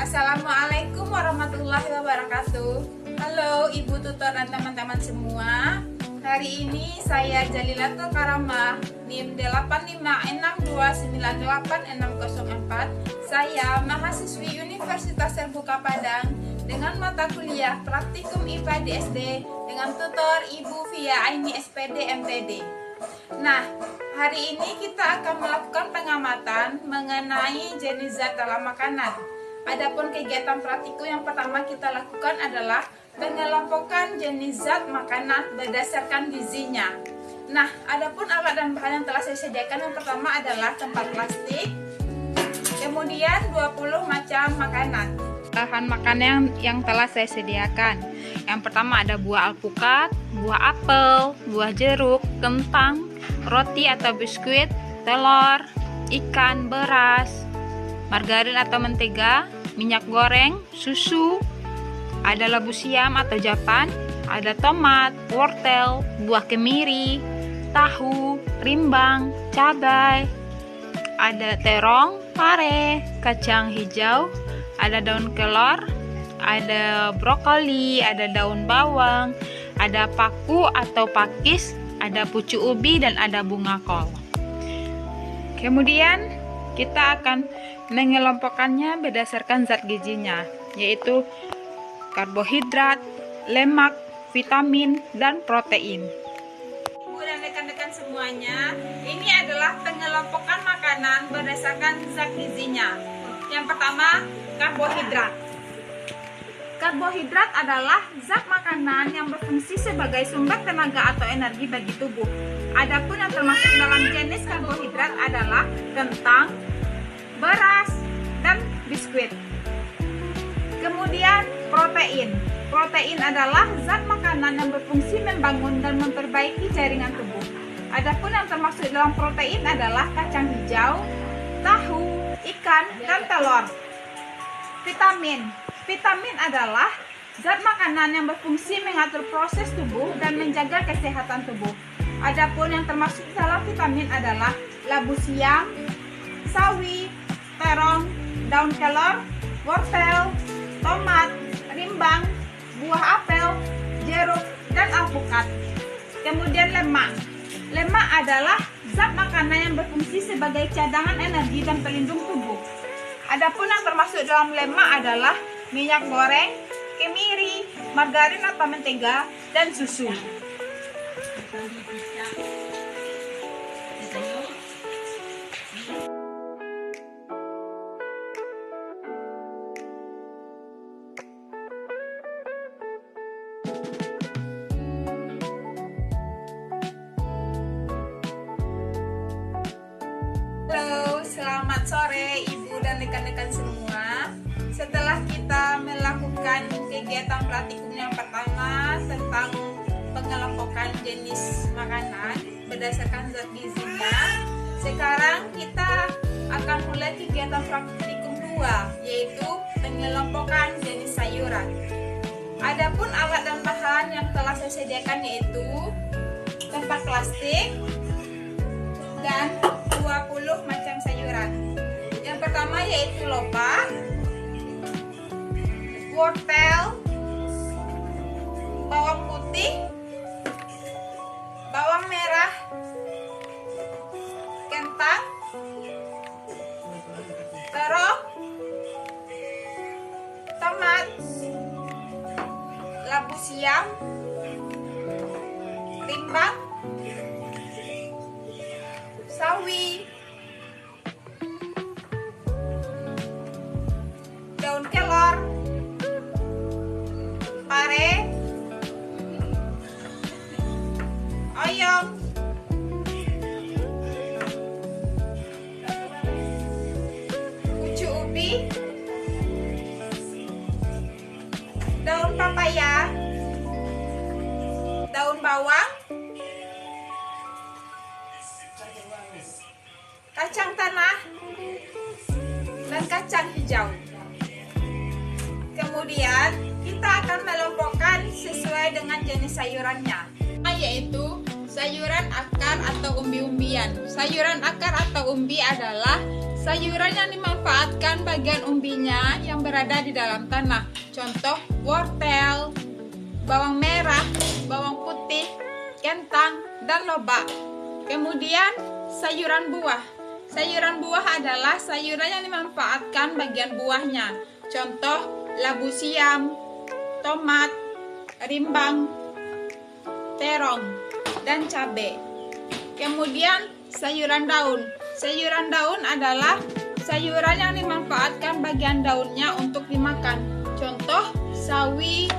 Assalamualaikum warahmatullahi wabarakatuh. Halo Ibu Tutor dan teman-teman semua. Hari ini saya Jalilatul Karamah, NIM 856298604. Saya mahasiswi Universitas Terbuka Padang dengan mata kuliah Praktikum IPA di SD dengan tutor Ibu Via Aini SPD MTD. Nah, hari ini kita akan melakukan pengamatan mengenai jenis zat dalam makanan. Adapun kegiatan praktikum yang pertama kita lakukan adalah pengelompokan jenis zat makanan berdasarkan gizinya. Nah, adapun alat dan bahan yang telah saya sediakan, yang pertama adalah tempat plastik, kemudian 20 macam makanan. Bahan makanan yang telah saya sediakan. Yang pertama ada buah alpukat, buah apel, buah jeruk, kentang, roti atau biskuit, telur, ikan, beras, margarin atau mentega, minyak goreng, susu, ada labu siam atau japan, ada tomat, wortel, buah kemiri, tahu, rimbang, cabai, ada terong, pare, kacang hijau, ada daun kelor, ada brokoli, ada daun bawang, ada paku atau pakis, ada pucuk ubi, dan ada bunga kol. Kemudian kita akan mengelompokkannya berdasarkan zat gizinya, yaitu karbohidrat, lemak, vitamin, dan protein. Ibu dan rekan-rekan semuanya, ini adalah pengelompokan makanan berdasarkan zat gizinya. Yang pertama, karbohidrat. Karbohidrat adalah zat makanan yang berfungsi sebagai sumber tenaga atau energi bagi tubuh. Adapun yang termasuk dalam jenis karbohidrat adalah kentang, beras, dan biskuit. Kemudian protein. Protein adalah zat makanan yang berfungsi membangun dan memperbaiki jaringan tubuh. Adapun yang termasuk dalam protein adalah kacang hijau, tahu, ikan, dan telur. Vitamin. Vitamin adalah zat makanan yang berfungsi mengatur proses tubuh dan menjaga kesehatan tubuh. Adapun yang termasuk dalam vitamin adalah labu siam, sawi, terong, daun kelor, wortel, tomat, rimbang, buah apel, jeruk, dan alpukat. Kemudian lemak. Lemak adalah zat makanan yang berfungsi sebagai cadangan energi dan pelindung tubuh. Adapun yang termasuk dalam lemak adalah minyak goreng, kemiri, margarin atau mentega, dan susu. Halo, selamat sore Ibu dan rekan-rekan semua. Setelah kita melakukan kegiatan praktikum yang pertama tentang pengelompokan jenis makanan berdasarkan zat gizinya, sekarang kita akan mulai kegiatan praktikum 2, yaitu pengelompokan jenis sayuran. Adapun alat dan bahan yang telah saya sediakan yaitu tempat plastik dan 20 macam sayuran. Yang pertama yaitu lopak, wortel, bawang putih, bawang merah, kentang, terong, tomat, labu siam, rimbang, sawi, daun kelor, pare, oyong, pucuk ubi, daun papaya, daun bawang, kacang tanah, dan kacang hijau. Kemudian kita akan melompokkan sesuai dengan jenis sayurannya, yaitu Sayuran akar atau umbi-umbian. Sayuran akar atau umbi adalah sayuran yang dimanfaatkan bagian umbinya yang berada di dalam tanah. Contoh wortel, bawang merah, bawang putih, kentang, dan lobak. Kemudian sayuran buah. Sayuran buah adalah sayuran yang dimanfaatkan bagian buahnya. Contoh labu siam, tomat, rimbang, terong, dan cabai. Kemudian sayuran daun. Sayuran daun adalah sayuran yang dimanfaatkan bagian daunnya untuk dimakan. Contoh sawi,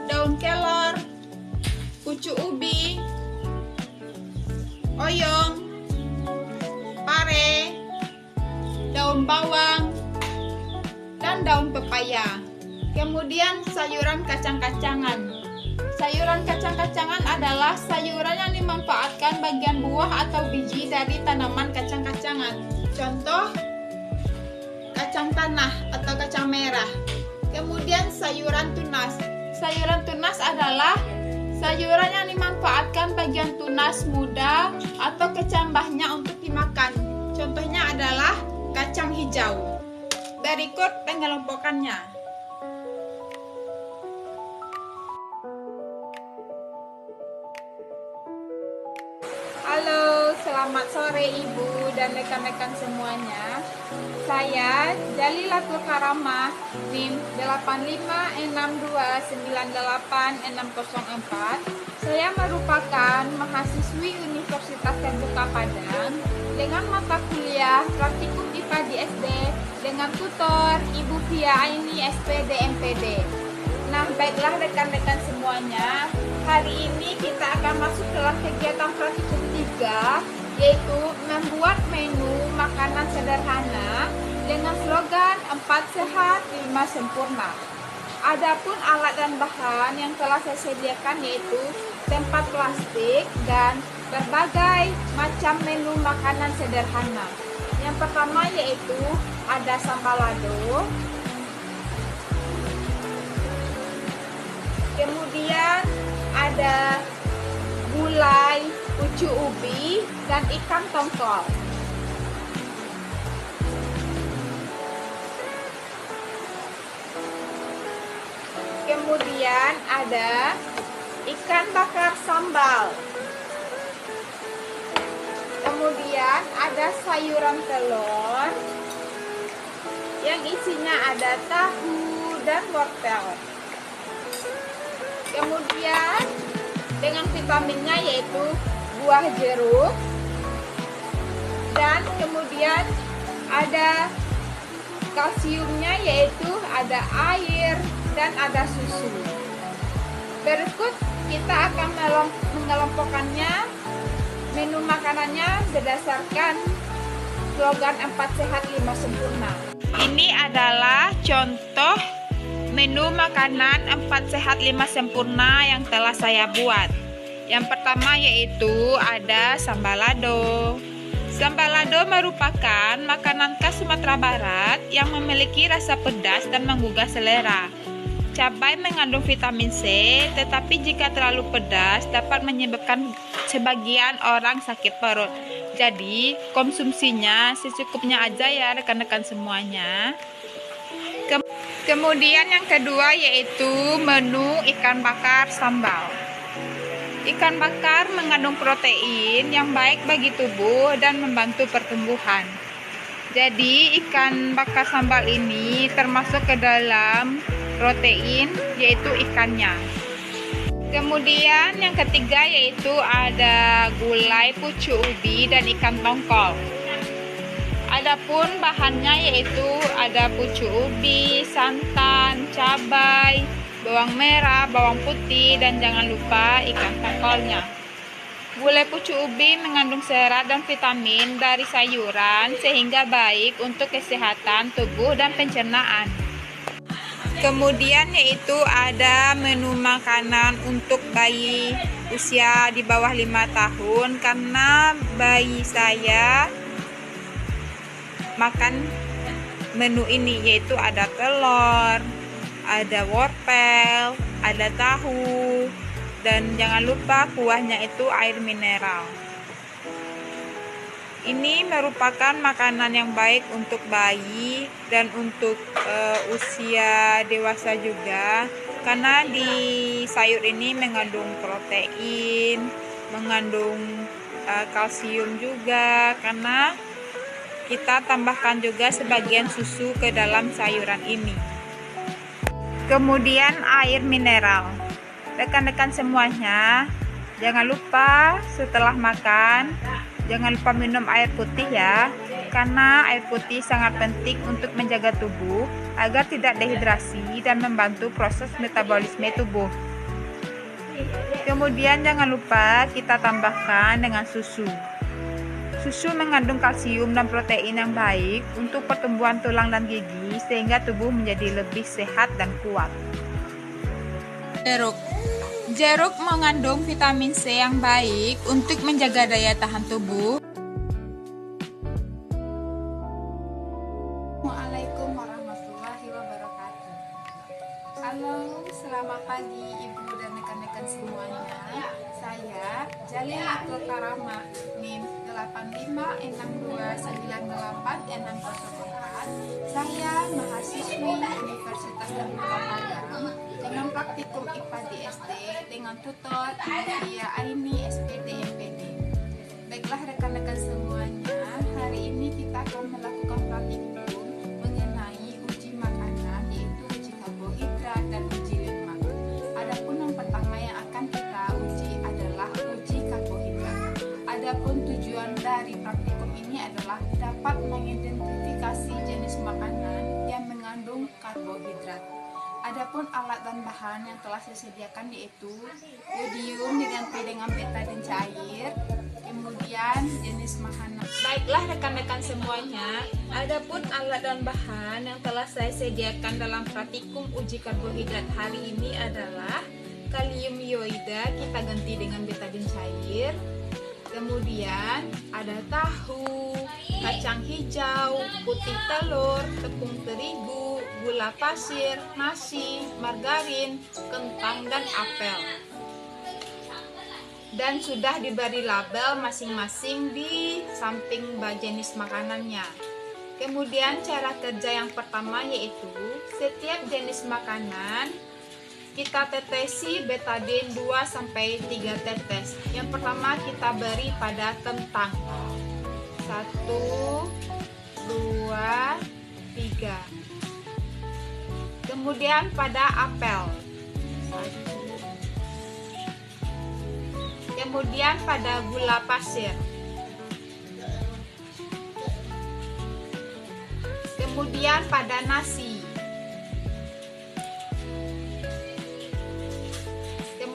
daun kelor, pucuk ubi, oyong, pare, daun bawang, dan daun pepaya. Kemudian sayuran kacang-kacangan. Sayuran kacang-kacangan adalah sayuran yang dimanfaatkan bagian buah atau biji dari tanaman kacang-kacangan. Contoh kacang tanah atau kacang merah. Kemudian sayuran tunas. Sayuran tunas adalah sayuran yang dimanfaatkan bagian tunas muda atau kecambahnya untuk dimakan. Contohnya adalah kacang hijau. Berikut pengelompokannya. Halo, selamat sore Ibu dan rekan-rekan semuanya. Saya Jalilatul Karamah, NIM 856298604. Saya merupakan mahasiswi Universitas Terbuka Padang dengan mata kuliah Praktikum IPA di SD dengan tutor Ibu Fia Aini SPD MPD. Nah, baiklah rekan-rekan semuanya, hari ini kita akan masuk dalam kegiatan praktikum 3, yaitu membuat menu makanan sederhana dengan slogan 4 sehat 5 sempurna. Adapun alat dan bahan yang telah saya sediakan yaitu tempat plastik dan berbagai macam menu makanan sederhana. Yang pertama yaitu ada sambal lado, kemudian ada gulai, pucuk ubi, dan ikan tongkol. Kemudian ada ikan bakar sambal. Kemudian ada sayuran telur yang isinya ada tahu dan wortel. Kemudian dengan vitaminnya yaitu buah jeruk, dan kemudian ada kalsiumnya yaitu ada air dan ada susu. Berikut kita akan mengelompokkannya menu makanannya berdasarkan slogan 4 sehat 5 sempurna. Ini adalah contoh menu makanan 4 sehat 5 sempurna yang telah saya buat. Yang pertama yaitu ada sambal lado. Sambal lado merupakan makanan khas Sumatera Barat yang memiliki rasa pedas dan menggugah selera. Cabai mengandung vitamin C, tetapi jika terlalu pedas dapat menyebabkan sebagian orang sakit perut. Jadi konsumsinya secukupnya aja ya rekan-rekan semuanya. Kemudian yang kedua yaitu menu ikan bakar sambal. Ikan bakar mengandung protein yang baik bagi tubuh dan membantu pertumbuhan. Jadi ikan bakar sambal ini termasuk ke dalam protein yaitu ikannya. Kemudian yang ketiga yaitu ada gulai, pucuk ubi, dan ikan tongkol. Adapun bahannya yaitu ada pucuk ubi, santan, cabai, bawang merah, bawang putih, dan jangan lupa ikan tongkolnya. Gulai pucuk ubi mengandung serat dan vitamin dari sayuran sehingga baik untuk kesehatan tubuh dan pencernaan. Kemudian yaitu ada menu makanan untuk bayi usia di bawah 5 tahun karena bayi saya makan menu ini, yaitu ada telur, ada wortel, ada tahu, dan jangan lupa kuahnya itu air mineral. Ini merupakan makanan yang baik untuk bayi dan untuk usia dewasa juga, karena di sayur ini mengandung protein, mengandung kalsium juga, karena kita tambahkan juga sebagian susu ke dalam sayuran ini. Kemudian air mineral. Rekan-rekan semuanya, jangan lupa setelah makan jangan lupa minum air putih ya, karena air putih sangat penting untuk menjaga tubuh agar tidak dehidrasi dan membantu proses metabolisme tubuh. Kemudian jangan lupa kita tambahkan dengan susu. Susu mengandung kalsium dan protein yang baik untuk pertumbuhan tulang dan gigi sehingga tubuh menjadi lebih sehat dan kuat. Jeruk mengandung vitamin C yang baik untuk menjaga daya tahan tubuh. Assalamualaikum warahmatullahi wabarakatuh. Halo, selamat pagi Ibu dan rekan-rekan semuanya. Saya Jalil Abdul Karamah, NIM 856298604. Saya mahasiswi Universitas Terbuka Padang dengan praktikum IPA di SD dengan tutor Via Aini SPD MPD. Baiklah rekan-rekan semuanya, hari ini kita akan melakukan praktikum mengenai uji makanan, yaitu uji karbohidrat dan uji lemak. Adapun yang pertama yang akan kita uji adalah uji karbohidrat. Adapun tujuan dari praktikum ini adalah dapat mengidentifikasi jenis makanan yang mengandung karbohidrat. Adapun alat dan bahan yang telah saya sediakan yaitu yodium diganti dengan betadin cair, kemudian jenis makanan. Baiklah rekan-rekan semuanya, adapun alat dan bahan yang telah saya sediakan dalam praktikum uji karbohidrat hari ini adalah kalium iodida kita ganti dengan betadin cair. Kemudian ada tahu, kacang hijau, putih telur, tepung terigu, gula pasir, nasi, margarin, kentang, dan apel. Dan sudah diberi label masing-masing di samping jenis makanannya. Kemudian cara kerja yang pertama yaitu setiap jenis makanan kita tetesi betadin 2-3 tetes. Yang pertama kita beri pada kentang. 1, 2, 3. Kemudian pada apel. 1. Kemudian pada gula pasir. Kemudian pada nasi.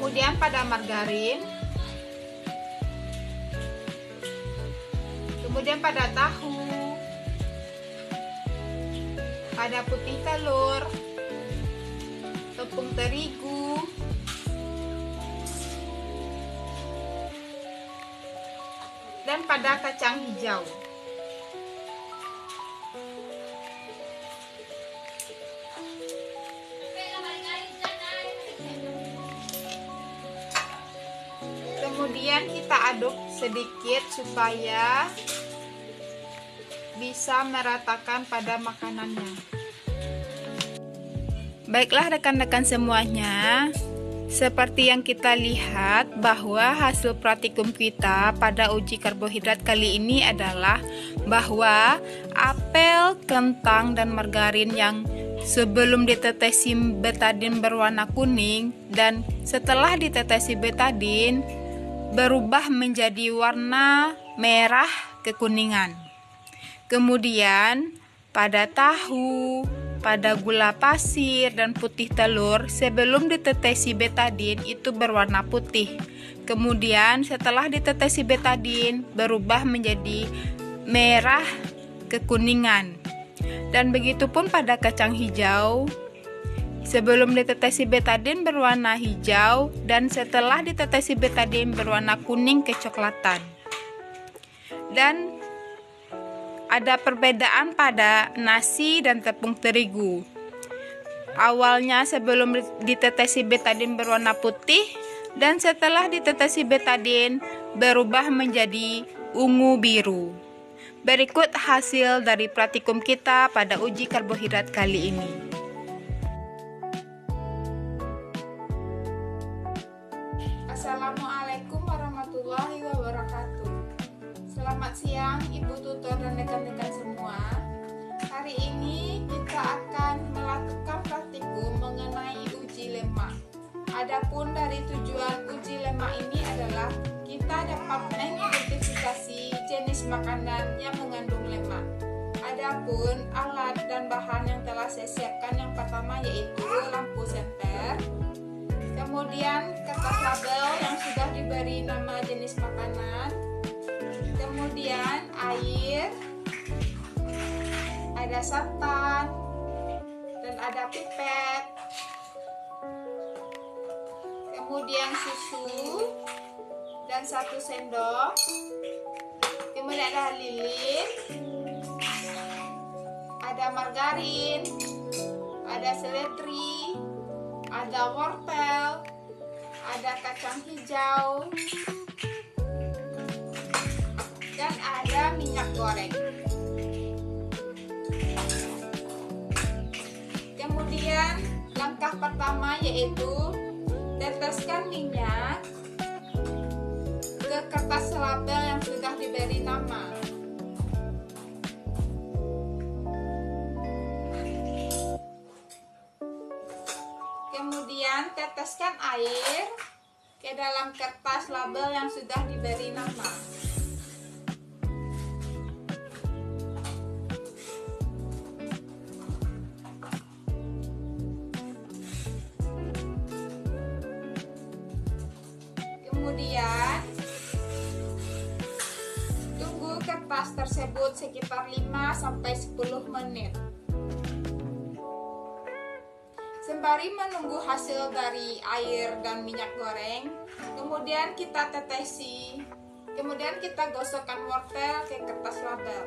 Kemudian pada margarin, kemudian pada tahu, pada putih telur, tepung terigu, dan pada kacang hijau. Kemudian kita aduk sedikit supaya bisa meratakan pada makanannya. Baiklah rekan-rekan semuanya, seperti yang kita lihat bahwa hasil praktikum kita pada uji karbohidrat kali ini adalah bahwa apel, kentang, dan margarin yang sebelum ditetesi betadin berwarna kuning dan setelah ditetesi betadin berubah menjadi warna merah kekuningan. Kemudian pada tahu, pada gula pasir dan putih telur sebelum ditetesi betadin itu berwarna putih. Kemudian setelah ditetesi betadin berubah menjadi merah kekuningan. Dan begitupun pada kacang hijau. Sebelum ditetesi betadin berwarna hijau dan setelah ditetesi betadin berwarna kuning kecoklatan. Dan ada perbedaan pada nasi dan tepung terigu. Awalnya sebelum ditetesi betadin berwarna putih, dan setelah ditetesi betadin berubah menjadi ungu biru. Berikut hasil dari praktikum kita pada uji karbohidrat kali ini. Assalamualaikum warahmatullahi wabarakatuh. Selamat siang Ibu Tutor dan rekan-rekan semua. Hari ini kita akan melakukan praktikum mengenai uji lemak. Adapun dari tujuan uji lemak ini adalah kita dapat mengidentifikasi jenis makanan yang mengandung lemak. Adapun alat dan bahan yang telah saya siapkan yang pertama yaitu lampu senter, kemudian kertas label yang sudah diberi nama jenis makanan, kemudian air, ada santan, dan ada pipet, kemudian susu dan 1 sendok, kemudian ada lilin, ada margarin, ada seledri, ada wortel, ada kacang hijau, dan ada minyak goreng. Kemudian langkah pertama yaitu teteskan minyak ke kertas label yang sudah diberi nama. Kemudian teteskan air ke dalam kertas label yang sudah diberi nama. Kemudian tunggu kertas tersebut sekitar 5-10 menit. Sembari menunggu hasil dari air dan minyak goreng, kemudian kita tetesi, kemudian kita gosokkan wortel ke kertas label.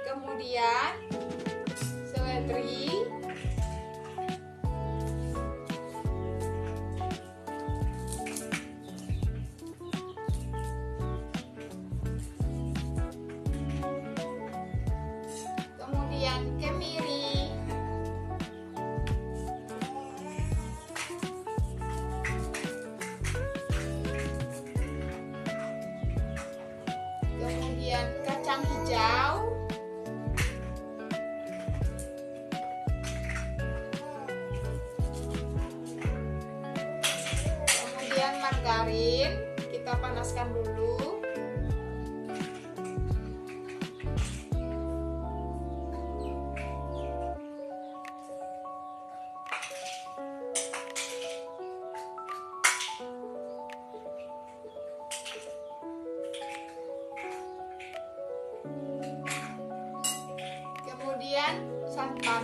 Kemudian seledri, kemudian kemiri, kemudian kacang hijau, kemudian margarin, kita panaskan dulu. Kemudian santan,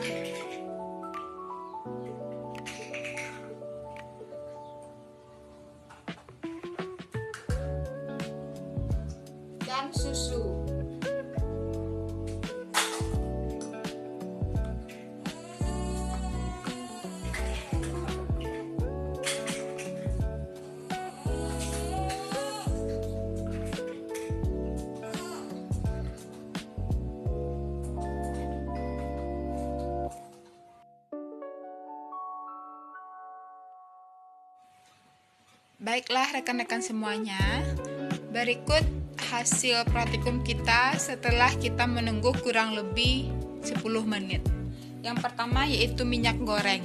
dan susu. Baiklah rekan-rekan semuanya, berikut hasil praktikum kita setelah kita menunggu kurang lebih 10 menit. Yang pertama yaitu minyak goreng.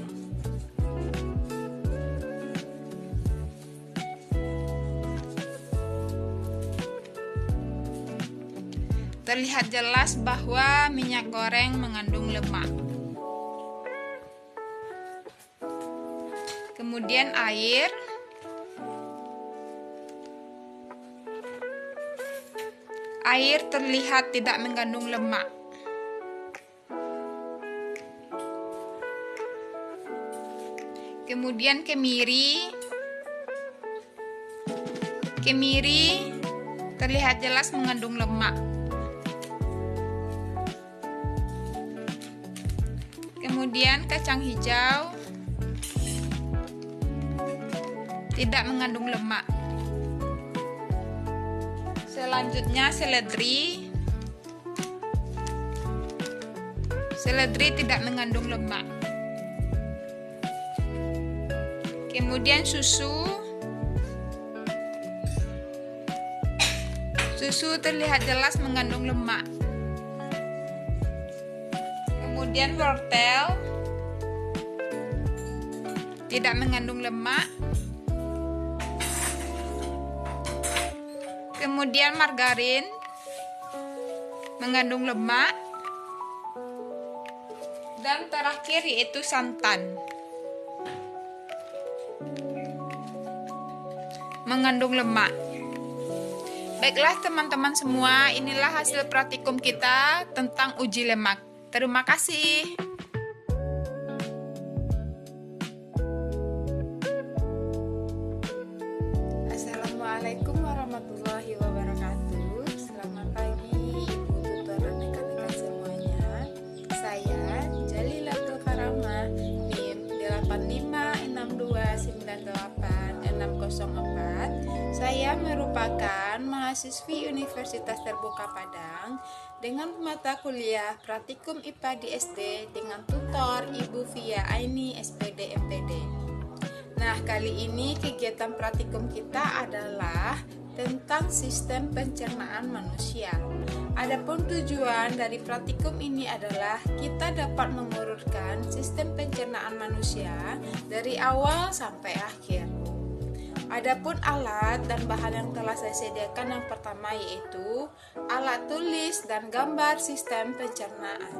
Terlihat jelas bahwa minyak goreng mengandung lemak. Kemudian air, air terlihat tidak mengandung lemak. Kemudian kemiri terlihat jelas mengandung lemak. Kemudian kacang hijau tidak mengandung lemak. Selanjutnya seledri. Seledri tidak mengandung lemak. Kemudian susu. Susu terlihat jelas mengandung lemak. Kemudian wortel tidak mengandung lemak. Kemudian margarin mengandung lemak. Dan terakhir yaitu santan mengandung lemak. Baiklah teman-teman semua, inilah hasil praktikum kita tentang uji lemak. Terima kasih. Assalamualaikum warahmatullahi wabarakatuh. Selamat pagi Ibu tutor dan rekan-rekan semuanya. Saya Jalilatul Karamah, NIM 856298604. Saya merupakan mahasiswi Universitas Terbuka Padang dengan mata kuliah Praktikum IPA di SD dengan tutor Ibu Via Aini SPD MPD. Nah, kali ini kegiatan praktikum kita adalah tentang sistem pencernaan manusia. Adapun tujuan dari praktikum ini adalah kita dapat mengurutkan sistem pencernaan manusia dari awal sampai akhir. Adapun alat dan bahan yang telah saya sediakan yang pertama yaitu alat tulis dan gambar sistem pencernaan.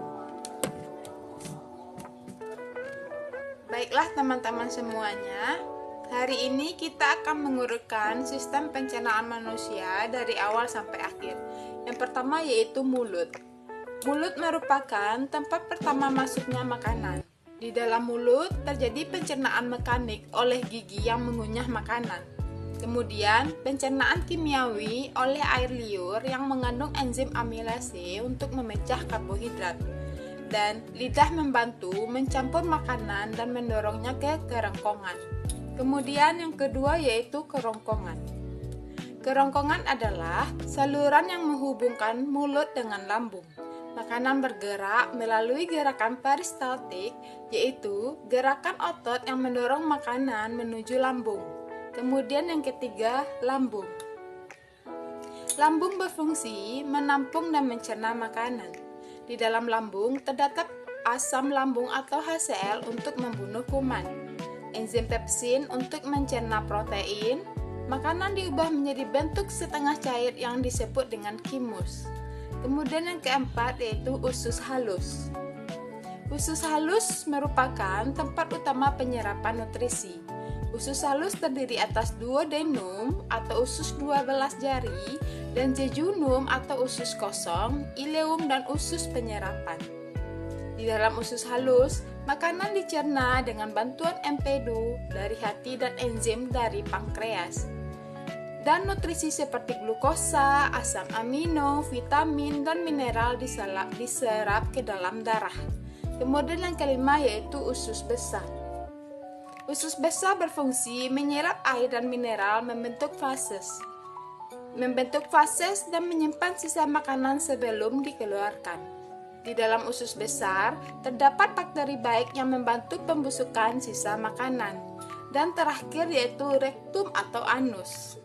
Baiklah teman-teman semuanya, hari ini kita akan mengurutkan sistem pencernaan manusia dari awal sampai akhir. Yang pertama yaitu mulut. Mulut merupakan tempat pertama masuknya makanan. Di dalam mulut terjadi pencernaan mekanik oleh gigi yang mengunyah makanan. Kemudian pencernaan kimiawi oleh air liur yang mengandung enzim amilase untuk memecah karbohidrat. Dan lidah membantu mencampur makanan dan mendorongnya ke kerongkongan. Kemudian yang kedua yaitu kerongkongan. Kerongkongan adalah saluran yang menghubungkan mulut dengan lambung. Makanan bergerak melalui gerakan peristaltik, yaitu gerakan otot yang mendorong makanan menuju lambung. Kemudian yang ketiga, lambung. Lambung berfungsi menampung dan mencerna makanan. Di dalam lambung terdapat asam lambung atau HCl untuk membunuh kuman, enzim pepsin untuk mencerna protein. Makanan diubah menjadi bentuk setengah cair yang disebut dengan chymus. Kemudian yang keempat yaitu usus halus. Usus halus merupakan tempat utama penyerapan nutrisi. Usus halus terdiri atas duodenum atau usus 12 jari dan jejunum atau usus kosong, ileum dan usus penyerapan. Di dalam usus halus, makanan dicerna dengan bantuan empedu dari hati dan enzim dari pankreas. Dan nutrisi seperti glukosa, asam amino, vitamin, dan mineral diserap ke dalam darah. Kemudian yang kelima yaitu usus besar. Usus besar berfungsi menyerap air dan mineral membentuk fases dan menyimpan sisa makanan sebelum dikeluarkan. Di dalam usus besar terdapat bakteri baik yang membantu pembusukan sisa makanan. Dan terakhir yaitu rektum atau anus.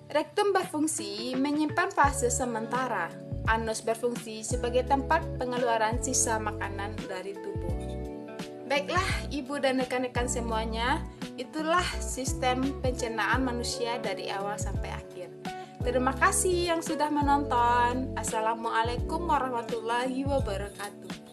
Rektum berfungsi menyimpan fase sementara. Anus berfungsi sebagai tempat pengeluaran sisa makanan dari tubuh. Baiklah, ibu dan rekan-rekan semuanya, itulah sistem pencernaan manusia dari awal sampai akhir. Terima kasih yang sudah menonton. Assalamualaikum warahmatullahi wabarakatuh.